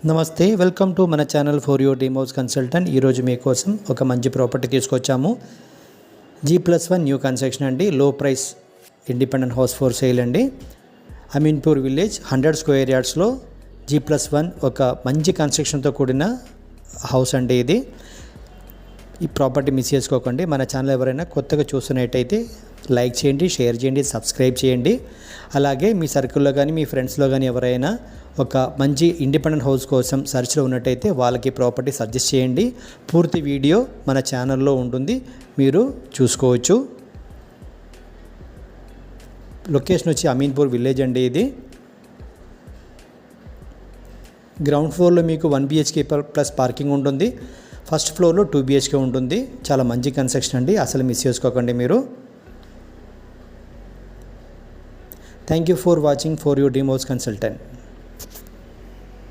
నమస్తే, welcome to మన channel for your dream house consultant. ఈరోజు మీకోసం ఒక మంచి ప్రాపర్టీ తీసుకొచ్చాము. G+1 న్యూ కన్స్ట్రక్షన్ అండి. లో price independent house for sale అండి. అమీన్పూర్ విలేజ్ 100 స్క్వేర్ యార్డ్స్లో G+1 ఒక మంచి కన్స్ట్రక్షన్తో కూడిన హౌస్ అండి. ఇది ఈ ప్రాపర్టీ మిస్ చేసుకోకండి. మన ఛానల్ ఎవరైనా కొత్తగా చూస్తున్నట్టయితే లైక్ చేయండి, షేర్ చేయండి, సబ్స్క్రైబ్ చేయండి. అలాగే మీ సర్కిల్లో కానీ మీ ఫ్రెండ్స్లో కానీ ఎవరైనా ఒక మంచి ఇండిపెండెంట్ హౌస్ కోసం సర్చ్లో ఉన్నట్టయితే వాళ్ళకి ప్రాపర్టీ సజెస్ట్ చేయండి. పూర్తి వీడియో మన ఛానల్లో ఉంటుంది, మీరు చూసుకోవచ్చు. లొకేషన్ వచ్చి అమీన్పూర్ విలేజ్ అండి. ఇది గ్రౌండ్ ఫ్లోర్లో మీకు 1 BHK ప్లస్ పార్కింగ్ ఉంటుంది. ఫస్ట్ ఫ్లోర్లో 2 BHK ఉంటుంది. చాలా మంచి కన్స్ట్రక్షన్ అండి, అసలు మిస్ చేసుకోకండి మీరు. Thank you for watching for your dream house consultant.